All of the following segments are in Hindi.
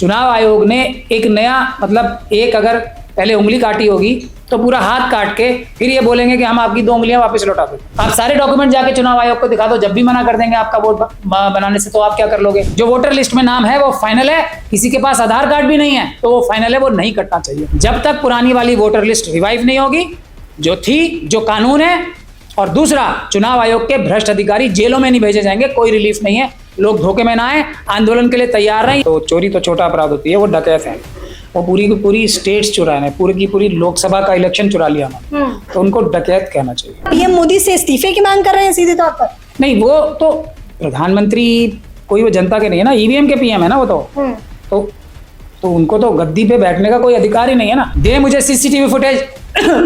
चुनाव आयोग ने एक नया एक अगर पहले उंगली काटी होगी तो पूरा हाथ काट के फिर ये बोलेंगे कि हम आपकी 2 उंगलियां वापस लौटा दें। आप सारे डॉक्यूमेंट जाके चुनाव आयोग को दिखा दो, जब भी मना कर देंगे आपका वोट बनाने से, तो आप क्या कर लोगे? जो वोटर लिस्ट में नाम है वो फाइनल है, किसी के पास आधार कार्ड भी नहीं है तो वो फाइनल है, वो नहीं कटना चाहिए जब तक पुरानी वाली वोटर लिस्ट रिवाइव नहीं होगी जो थी, जो कानून है। और दूसरा, चुनाव आयोग के भ्रष्ट अधिकारी जेलों में नहीं भेजे जाएंगे, कोई रिलीफ नहीं है, लोग धोखे में ना आए, आंदोलन के लिए तैयार रहें। तो चोरी तो छोटा अपराध होती है, वो डकैत है, वो पूरी की पूरी स्टेट्स चुराए हैं, पूरी की पूरी लोकसभा का इलेक्शन चुरा लिया उन्होंने, तो उनको डकैत कहना चाहिए। पीएम मोदी से इस्तीफे की मांग कर रहे हैं सीधे तौर पर? नहीं, वो तो प्रधानमंत्री कोई वो जनता के नहीं है ना, ईवीएम के पीएम है ना वो तो उनको तो गद्दी पे बैठने का कोई अधिकार ही नहीं है ना। दे मुझे सीसीटीवी फुटेज,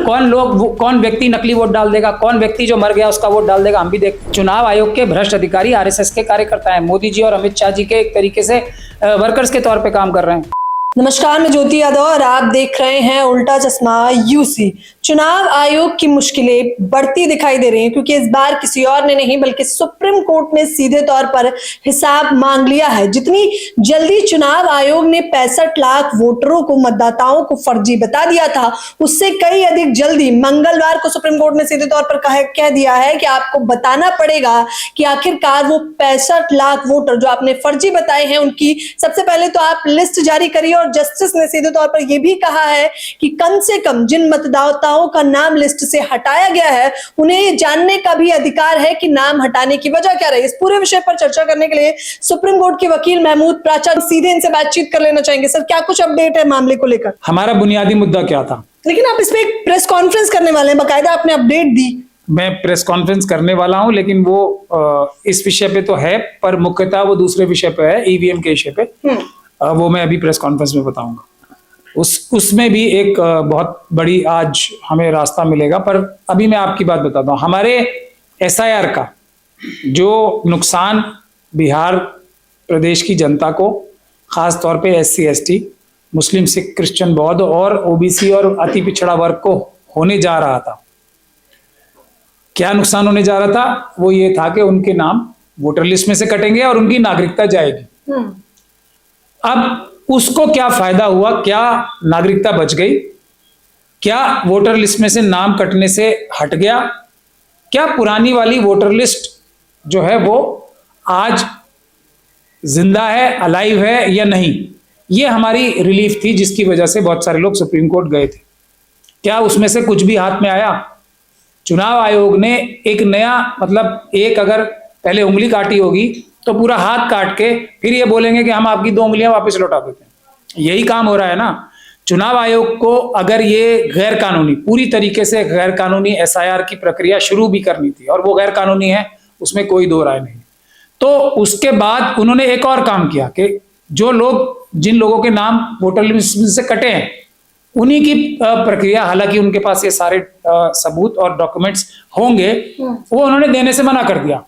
कौन व्यक्ति नकली वोट डाल देगा, कौन व्यक्ति जो मर गया उसका वोट डाल देगा, हम भी देख। चुनाव आयोग के भ्रष्ट अधिकारी आरएसएस के कार्यकर्ता हैं, मोदी जी और अमित शाह जी के एक तरीके से वर्कर्स के तौर पे काम कर रहे हैं। नमस्कार, मैं ज्योति यादव और आप देख रहे हैं उल्टा चश्मा यूसी। चुनाव आयोग की मुश्किलें बढ़ती दिखाई दे रही हैं क्योंकि इस बार किसी और ने नहीं बल्कि सुप्रीम कोर्ट ने सीधे तौर पर हिसाब मांग लिया है। जितनी जल्दी चुनाव आयोग ने 65 लाख वोटरों को, मतदाताओं को फर्जी बता दिया था, उससे कई अधिक जल्दी मंगलवार को सुप्रीम कोर्ट ने सीधे तौर पर कह दिया है कि आपको बताना पड़ेगा कि आखिरकार वो 65 लाख वोटर जो आपने फर्जी बताए हैं उनकी सबसे पहले तो आप लिस्ट जारी करिए। और जस्टिस ने सीधे तौर पर यह भी कहा है कि कम से कम जिन मतदाताओं का नाम लिस्ट से हटाया गया है उन्हें ये जानने का भी अधिकार है कि नाम हटाने की वजह क्या रही। इस पूरे विषय पर चर्चा करने के लिए सुप्रीम कोर्ट के वकील महमूद प्राचा सीधे इनसे बातचीत कर लेना चाहेंगे। सर, क्या कुछ अपडेट है मामले को लेकर? हमारा बुनियादी मुद्दा क्या था? लेकिन आप इसमें एक प्रेस कॉन्फ्रेंस करने वाले हैं, बाकायदा आपने अपडेट दी। मैं प्रेस कॉन्फ्रेंस करने वाला हूं, लेकिन वो इस विषय पे तो है, पर मुख्यतः वो दूसरे विषय पे है, ईवीएम के विषय पे। वो मैं अभी प्रेस कॉन्फ्रेंस में बताऊंगा। उसमें भी एक बहुत बड़ी आज हमें रास्ता मिलेगा, पर अभी मैं आपकी बात बताता हूँ। हमारे एसआईआर का जो नुकसान बिहार प्रदेश की जनता को, खास तौर पे एससी एसटी, मुस्लिम सिख क्रिश्चियन बौद्ध और ओबीसी और अति पिछड़ा वर्ग को होने जा रहा था, क्या नुकसान होने जा रहा था? वो ये था कि उनके नाम वोटर लिस्ट में से कटेंगे और उनकी नागरिकता जाएगी। अब उसको क्या फायदा हुआ? क्या नागरिकता बच गई? क्या वोटर लिस्ट में से नाम कटने से हट गया? क्या पुरानी वाली वोटर लिस्ट जो है वो आज जिंदा है, अलाइव है या नहीं? ये हमारी रिलीफ थी, जिसकी वजह से बहुत सारे लोग सुप्रीम कोर्ट गए थे। क्या उसमें से कुछ भी हाथ में आया? चुनाव आयोग ने एक नया एक अगर पहले उंगली काटी होगी तो पूरा हाथ काट के फिर ये बोलेंगे कि हम आपकी 2 उंगलियां वापस लौटा देते हैं। यही काम हो रहा है ना। चुनाव आयोग को अगर ये गैर कानूनी, पूरी तरीके से गैर कानूनी एसआईआर की प्रक्रिया शुरू भी करनी थी, और वो गैर कानूनी है, उसमें कोई दो राय नहीं, तो उसके बाद उन्होंने एक और काम किया कि जिन लोगों के नाम वोटर लिस्ट से कटे हैं उन्हीं की प्रक्रिया, हालांकि उनके पास ये सारे सबूत और डॉक्यूमेंट्स होंगे, वो उन्होंने देने से मना कर दिया।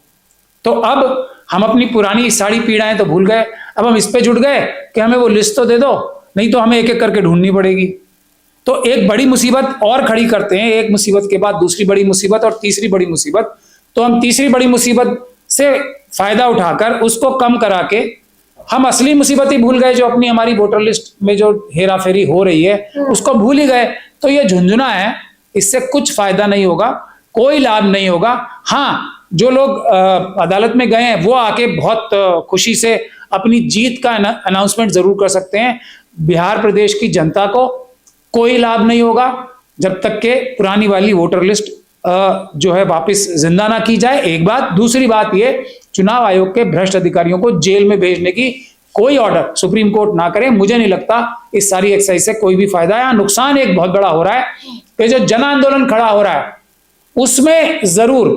तो अब हम अपनी पुरानी सारी पीड़ाएं तो भूल गए, अब हम इस पे जुट गए कि हमें वो लिस्ट तो दे दो, नहीं तो हमें एक एक करके ढूंढनी पड़ेगी। तो एक बड़ी मुसीबत और खड़ी करते हैं, एक मुसीबत के बाद दूसरी बड़ी मुसीबत और तीसरी बड़ी मुसीबत। तो हम तीसरी बड़ी मुसीबत से फायदा उठाकर उसको कम करा के हम असली मुसीबत ही भूल गए, जो अपनी हमारी वोटर लिस्ट में जो हेरा फेरी हो रही है उसको भूल ही गए। तो ये झुंझुना है, इससे कुछ फायदा नहीं होगा, कोई लाभ नहीं होगा। हाँ, जो लोग अदालत में गए हैं वो आके बहुत खुशी से अपनी जीत का अनाउंसमेंट जरूर कर सकते हैं। बिहार प्रदेश की जनता को कोई लाभ नहीं होगा जब तक के पुरानी वाली वोटर लिस्ट जो है वापस जिंदा ना की जाए। एक बात। दूसरी बात ये, चुनाव आयोग के भ्रष्ट अधिकारियों को जेल में भेजने की कोई ऑर्डर सुप्रीम कोर्ट ना करे। मुझे नहीं लगता इस सारी एक्सरसाइज से कोई भी फायदा है। नुकसान एक बहुत बड़ा हो रहा है कि जो जन आंदोलन खड़ा हो रहा है उसमें जरूर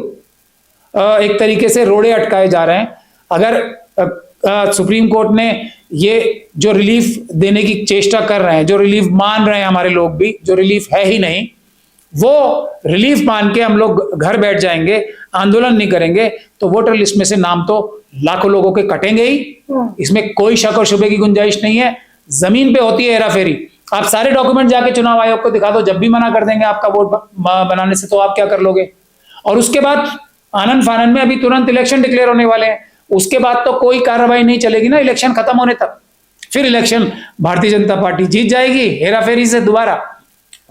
एक तरीके से रोड़े अटकाए जा रहे हैं। अगर सुप्रीम कोर्ट ने ये जो रिलीफ देने की चेष्टा कर रहे हैं, जो रिलीफ मान रहे हैं हमारे लोग भी, जो रिलीफ है ही नहीं, वो रिलीफ मान के हम लोग घर बैठ जाएंगे, आंदोलन नहीं करेंगे, तो वोटर लिस्ट में से नाम तो लाखों लोगों के कटेंगे ही, इसमें कोई शक और शुबे की गुंजाइश नहीं है। जमीन पे होती है हेरा फेरी। आप सारे डॉक्यूमेंट जाके चुनाव आयोग को दिखा दो, जब भी मना कर देंगे आपका वोट बनाने से, तो आप क्या कर लोगे? और उसके बाद आनंद फानन में अभी तुरंत इलेक्शन डिक्लेयर होने वाले हैं, उसके बाद तो कोई कार्रवाई नहीं चलेगी ना इलेक्शन खत्म होने तक। फिर इलेक्शन भारतीय जनता पार्टी जीत जाएगी हेरा फेरी से दोबारा।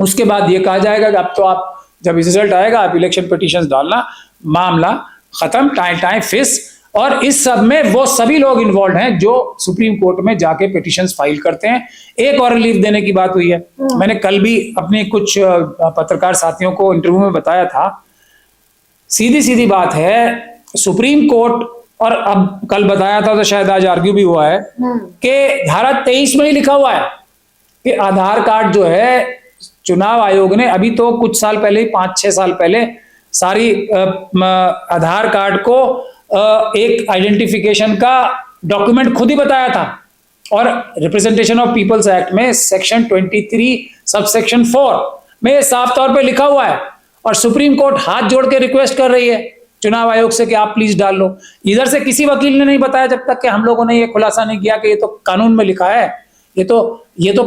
उसके बाद ये कहा जाएगा कि अब तो आप जब रिजल्ट आएगा आप इलेक्शन पिटीशन डालना, मामला खत्म, टाइम फिक्स। और इस सब में वो सभी लोग इन्वॉल्व हैं जो सुप्रीम कोर्ट में जाके पिटीशंस फाइल करते हैं। एक और रिलीफ देने की बात हुई है, मैंने कल भी अपने कुछ पत्रकार साथियों को इंटरव्यू में बताया था। सीधी सीधी बात है, सुप्रीम कोर्ट, और अब कल बताया था तो शायद आज आर्ग्यू भी हुआ है कि धारा 23 में ही लिखा हुआ है कि आधार कार्ड जो है, चुनाव आयोग ने अभी तो कुछ साल पहले, 5-6 साल पहले सारी आधार कार्ड को एक आइडेंटिफिकेशन का डॉक्यूमेंट खुद ही बताया था। और रिप्रेजेंटेशन ऑफ पीपल्स एक्ट में सेक्शन 23 सबसेक्शन 4 में साफ तौर पे लिखा हुआ है। और सुप्रीम कोर्ट हाथ जोड़ के रिक्वेस्ट कर रही है चुनाव आयोग से कि आप प्लीज डाल लो। इधर से किसी वकील ने नहीं बताया जब तक कि हम लोगों ने ये खुलासा नहीं किया कि ये तो कानून में लिखा है, ये तो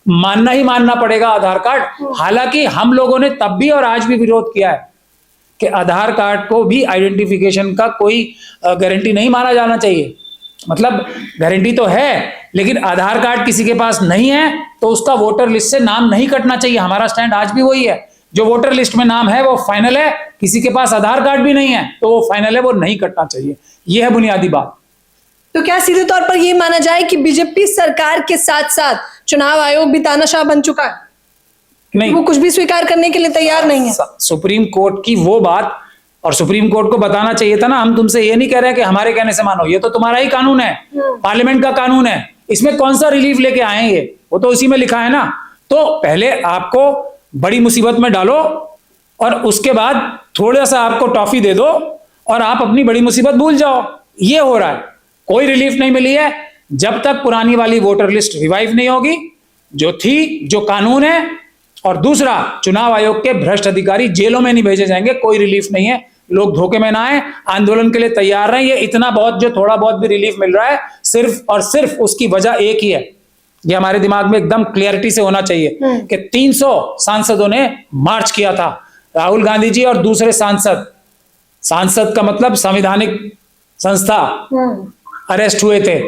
मानना ही मानना पड़ेगा आधार कार्ड। हालांकि हम लोगों ने तब भी और आज भी विरोध किया है कि आधार कार्ड को भी आइडेंटिफिकेशन का कोई गारंटी नहीं माना जाना चाहिए। मतलब गारंटी तो है, लेकिन आधार कार्ड किसी के पास नहीं है तो उसका वोटर लिस्ट से नाम नहीं कटना चाहिए। हमारा स्टैंड आज भी वही है, जो वोटर लिस्ट में नाम है वो फाइनल है, किसी के पास आधार कार्ड भी नहीं है तो वो फाइनल है, वो नहीं कटना चाहिए। यह है बुनियादी बात। तो क्या सीधे तौर पर यह माना जाए कि बीजेपी सरकार के साथ साथ चुनाव आयोग भी तानाशाह बन चुका है? नहीं, वो कुछ भी स्वीकार करने के लिए तैयार नहीं है। सुप्रीम कोर्ट की वो बात, और सुप्रीम कोर्ट को बताना चाहिए था ना, हम तुमसे ये नहीं कह रहे कि हमारे कहने से मानो, ये तो तुम्हारा ही कानून है, पार्लियामेंट का कानून है, इसमें कौन सा रिलीफ लेके आए ये, वो तो उसी में लिखा है ना। तो पहले आपको बड़ी मुसीबत में डालो और उसके बाद थोड़ा सा आपको टॉफी दे दो और आप अपनी बड़ी मुसीबत भूल जाओ। ये हो रहा है, कोई रिलीफ नहीं मिली है जब तक पुरानी वाली वोटर लिस्ट रिवाइव नहीं होगी जो थी, जो कानून है। और दूसरा, चुनाव आयोग के भ्रष्ट अधिकारी जेलों में नहीं भेजे जाएंगे, कोई रिलीफ नहीं है। लोग धोखे में ना आए, आंदोलन के लिए तैयार रहे। ये इतना बहुत जो थोड़ा बहुत भी रिलीफ मिल रहा है, सिर्फ और सिर्फ उसकी वजह एक ही है, ये हमारे दिमाग में एकदम क्लियरिटी से होना चाहिए कि 300 सांसदों ने मार्च किया था, राहुल गांधी जी और दूसरे सांसद का मतलब संवैधानिक संस्था अरेस्ट हुए थे।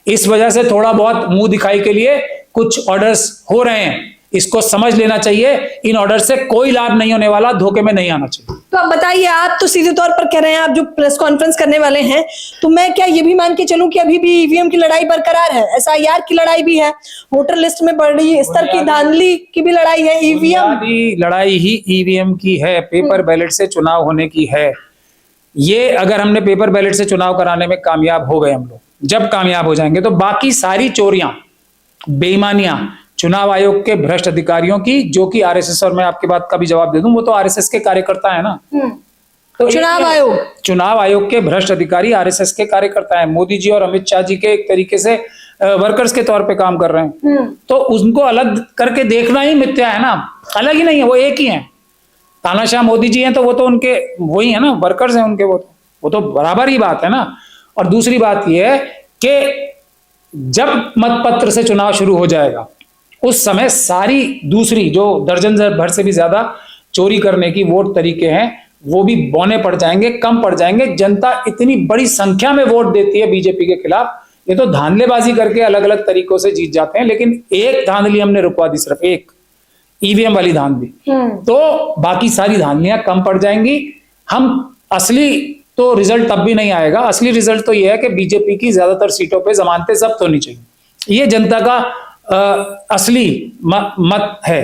इस वजह से थोड़ा बहुत मुंह दिखाई के लिए कुछ ऑर्डर्स हो रहे हैं, इसको समझ लेना चाहिए। इन ऑर्डर से कोई लाभ नहीं होने वाला, धोखे में नहीं आना चाहिए। तो अब बताइए, आप तो सीधे तौर पर कह रहे हैं, आप जो प्रेस कॉन्फ्रेंस करने वाले हैं, तो मैं क्या ये भी मान के चलूं कि अभी भी ईवीएम की लड़ाई बरकरार है, एसआईआर की लड़ाई भी है, वोटर लिस्ट में बड़ी स्तर की धांधली की भी लड़ाई है, ईवीएम लड़ाई ही ईवीएम की है, पेपर बैलेट से चुनाव होने की है। ये अगर हमने पेपर बैलेट से चुनाव कराने में कामयाब हो गए हम लोग, जब कामयाब हो जाएंगे तो बाकी सारी चोरियां, बेईमानियां चुनाव आयोग के भ्रष्ट अधिकारियों की, जो कि आरएसएस, और मैं आपकी बात का भी जवाब दे दूं, वो तो आरएसएस के कार्यकर्ता है ना। तो चुनाव आयोग के भ्रष्ट अधिकारी आरएसएस के कार्यकर्ता है। मोदी जी और अमित शाह जी के एक तरीके से वर्कर्स के तौर पे काम कर रहे हैं। तो उनको अलग करके देखना ही मिथ्या है ना, अलग ही नहीं है, वो एक ही है। तानाशाह मोदी जी हैं तो वो तो उनके वही है ना, वर्कर्स हैं उनके, वो तो बराबर ही बात है ना। और दूसरी बात यह है कि जब मतपत्र से चुनाव शुरू हो जाएगा उस समय सारी दूसरी जो दर्जन भर से भी ज्यादा चोरी करने की वोट तरीके हैं वो भी बौने पड़ जाएंगे, कम पड़ जाएंगे। जनता इतनी बड़ी संख्या में वोट देती है बीजेपी के खिलाफ, ये तो धांधलेबाजी करके अलग अलग तरीकों से जीत जाते हैं। लेकिन एक धांधली हमने रुकवा दी, सिर्फ एक ईवीएम वाली धांधली, तो बाकी सारी धांधलियां कम पड़ जाएंगी। हम असली तो रिजल्ट तब भी नहीं आएगा, असली रिजल्ट तो यह है कि बीजेपी की ज्यादातर सीटों पे जमानतें जब्त होनी चाहिए। ये जनता का असली मत है।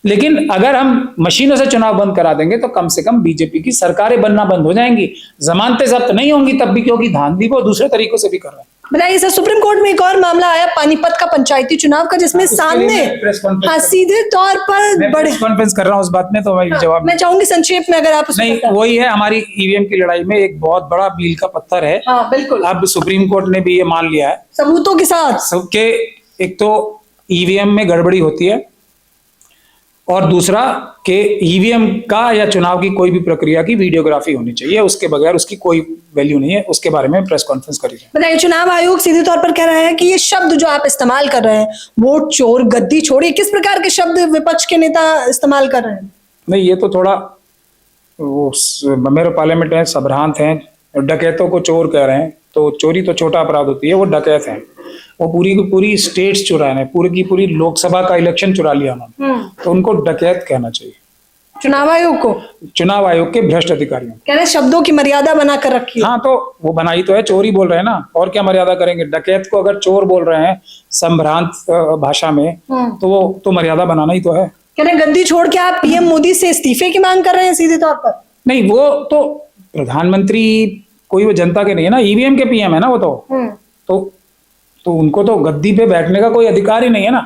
लेकिन अगर हम मशीनों से चुनाव बंद करा देंगे तो कम से कम बीजेपी की सरकारें बनना बंद हो जाएंगी, जमानतें जब्त नहीं होंगी तब भी, क्योंकि धांधली वो दूसरे तरीकों से भी कर रहे हैं। बताइए सर, सुप्रीम कोर्ट में एक और मामला आया पानीपत का पंचायती चुनाव का, जिसमें सामने सीधे तौर पर बड़े कॉन्फ्रेंस कर रहा हूँ उस बात में, तो मैं जवाब मैं चाहूंगी संक्षेप में अगर आप नहीं। वही है, हमारी ईवीएम की लड़ाई में एक बहुत बड़ा मील का पत्थर है। बिल्कुल, अब सुप्रीम कोर्ट ने भी ये मान लिया है सबूतों के साथ सबके, एक तो ईवीएम में गड़बड़ी होती है और दूसरा कि ईवीएम का या चुनाव की कोई भी प्रक्रिया की वीडियोग्राफी होनी चाहिए, उसके बगैर उसकी कोई वैल्यू नहीं है। उसके बारे में प्रेस कॉन्फ्रेंस करी। बताइए, चुनाव आयोग सीधे तौर पर कह रहा है कि ये शब्द जो आप इस्तेमाल कर रहे हैं, वोट चोर, गद्दी छोड़ी, किस प्रकार के शब्द विपक्ष के नेता इस्तेमाल कर रहे हैं? नहीं, ये तो थोड़ा वो मेरे पार्लियामेंट में संभ्रांत हैं, डकैतों को चोर कह रहे हैं, तो चोरी तो छोटा अपराध होती है, वो डकैत हैं। वो पूरी की पूरी स्टेट्स चुराए हैं, पूरी की पूरी लोकसभा का इलेक्शन चुरा लिया उन्होंने। तो उनको डकैत कहना चाहिए, चुनाव आयोग को। चुनाव आयोग के भ्रष्ट अधिकारियों। कह रहे शब्दों की मर्यादा बना कर रखी है। हाँ, तो वो बनाई तो है, चोर ही बोल रहे हैं ना, और क्या मर्यादा करेंगे? डकैत को अगर चोर बोल रहे हैं संभ्रांत भाषा में, तो वो तो मर्यादा बनाना ही तो है। कह रहे गद्दी छोड़ के आप पीएम मोदी से इस्तीफे की मांग कर रहे हैं सीधे तौर पर। नहीं, वो तो प्रधानमंत्री कोई वो जनता के नहीं है ना, ईवीएम के पीएम है ना वो तो उनको तो गद्दी पे बैठने का कोई अधिकार ही नहीं है ना।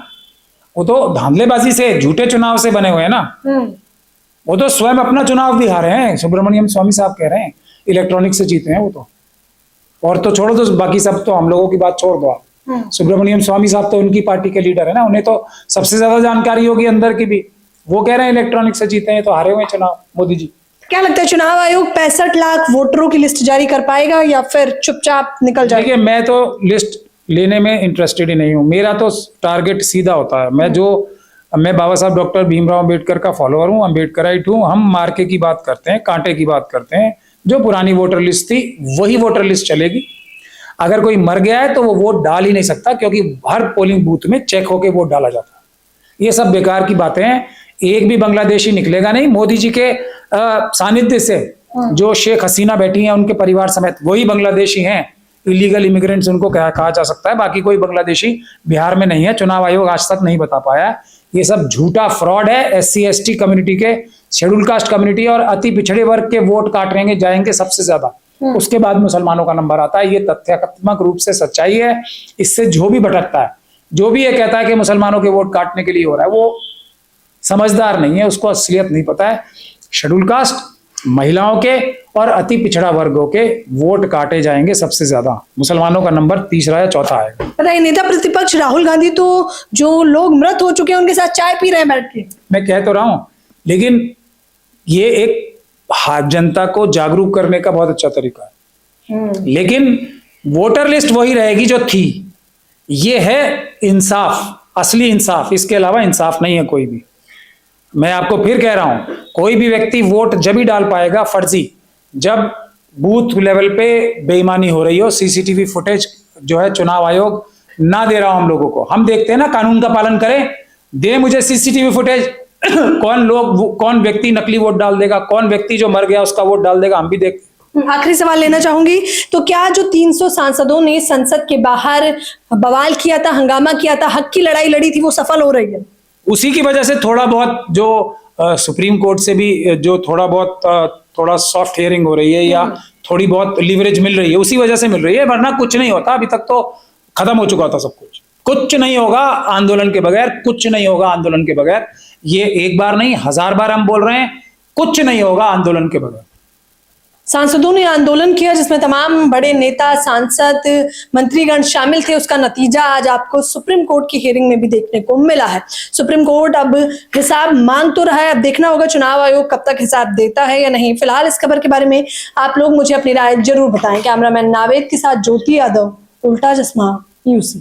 वो तो धांधलेबाजी से, झूठे चुनाव से बने हुए हैं ना। वो तो स्वयं अपना चुनाव भी हारे हैं, सुब्रमण्यम स्वामी साहब कह रहे हैं इलेक्ट्रॉनिक से जीते हैं वो तो। और तो छोड़ो, तो बाकी सब तो हम लोगों की बात छोड़ दो आप। सुब्रमण्यम स्वामी साहब तो उनकी पार्टी के लीडर है ना, उन्हें तो सबसे ज्यादा जानकारी होगी अंदर की भी। वो कह रहे हैं इलेक्ट्रॉनिक से जीते हैं, तो हारे हुए चुनाव मोदी जी। क्या लगता है चुनाव आयोग 65 लाख वोटरों की लिस्ट जारी कर पाएगा या फिर चुपचाप निकल जाएगा? देखिए, मैं तो लिस्ट लेने में इंटरेस्टेड ही नहीं हूँ। मेरा तो टारगेट सीधा होता है। मैं बाबा साहब डॉक्टर भीमराव अम्बेडकर का फॉलोअर हूँ, अम्बेडकराइट हूँ। हम मार्के की बात करते हैं, कांटे की बात करते हैं। जो पुरानी वोटर लिस्ट थी वही वोटर लिस्ट चलेगी। अगर कोई मर गया है तो वो वोट डाल ही नहीं सकता, क्योंकि हर पोलिंग बूथ में चेक होके वोट डाला जाता है। ये सब बेकार की बातें हैं। एक भी बांग्लादेशी निकलेगा नहीं। मोदी जी के सानिध्य से जो शेख हसीना बैठी हैं उनके परिवार समेत वही बांग्लादेशी हैं। इलीगल इमिग्रेंट्स उनको कहा जा सकता है, बाकी कोई बांग्लादेशी बिहार में नहीं है। चुनाव आयोग आज तक नहीं बता पाया। ये सब झूठा फ्रॉड है। SC/ST कम्युनिटी के, शेड्यूल कास्ट कम्युनिटी और अति पिछड़े वर्ग के वोट काटेंगे जाएंगे सबसे ज्यादा, उसके बाद मुसलमानों का नंबर आता है। ये तथ्यात्मक रूप से सच्चाई है। इससे जो भी भटकता है, जो भी ये कहता है कि मुसलमानों के वोट काटने के लिए हो रहा है, वो समझदार नहीं है, उसको असलियत नहीं पता है। शेड्यूल कास्ट, महिलाओं के और अति पिछड़ा वर्गों के वोट काटे जाएंगे सबसे ज्यादा। मुसलमानों का नंबर तीसरा या चौथा आएगा। बताइए, नेता प्रतिपक्ष राहुल गांधी तो जो लोग मृत हो चुके हैं उनके साथ चाय पी रहे हैं बैठ के। मैं कह तो रहा हूं, लेकिन ये एक जनता को जागरूक करने का बहुत अच्छा तरीका है। लेकिन वोटर लिस्ट वही रहेगी जो थी। ये है इंसाफ, असली इंसाफ। इसके अलावा इंसाफ नहीं है कोई भी। मैं आपको फिर कह रहा हूं, कोई भी व्यक्ति वोट जब ही डाल पाएगा फर्जी, जब बूथ लेवल पे बेईमानी हो रही हो। CCTV फुटेज जो है चुनाव आयोग ना दे रहा हो हम लोगों को। हम देखते हैं ना, कानून का पालन करें। दे मुझे CCTV फुटेज। कौन व्यक्ति नकली वोट डाल देगा, कौन व्यक्ति जो मर गया उसका वोट डाल देगा, हम भी देखते हैं। आखिरी सवाल लेना चाहूंगी, तो क्या जो 300 सांसदों ने संसद के बाहर बवाल किया था, हंगामा किया था, हक की लड़ाई लड़ी थी, वो सफल हो रही है? उसी की वजह से थोड़ा बहुत जो सुप्रीम कोर्ट से भी जो थोड़ा सॉफ्ट हियरिंग हो रही है या थोड़ी बहुत लीवरेज मिल रही है, उसी वजह से मिल रही है। वरना कुछ नहीं होता। अभी तक तो खत्म हो चुका था सब कुछ। कुछ नहीं होगा आंदोलन के बगैर, कुछ नहीं होगा आंदोलन के बगैर। ये एक बार नहीं, 1000 बार हम बोल रहे हैं, कुछ नहीं होगा आंदोलन के बगैर। सांसदों ने आंदोलन किया जिसमें तमाम बड़े नेता, सांसद, मंत्रीगण शामिल थे। उसका नतीजा आज आपको सुप्रीम कोर्ट की हियरिंग में भी देखने को मिला है। सुप्रीम कोर्ट अब हिसाब मांग तो रहा है, अब देखना होगा चुनाव आयोग कब तक हिसाब देता है या नहीं। फिलहाल इस खबर के बारे में आप लोग मुझे अपनी राय जरूर बताएं। कैमरामैन नावेद के साथ ज्योति यादव, उल्टा चश्मा UC।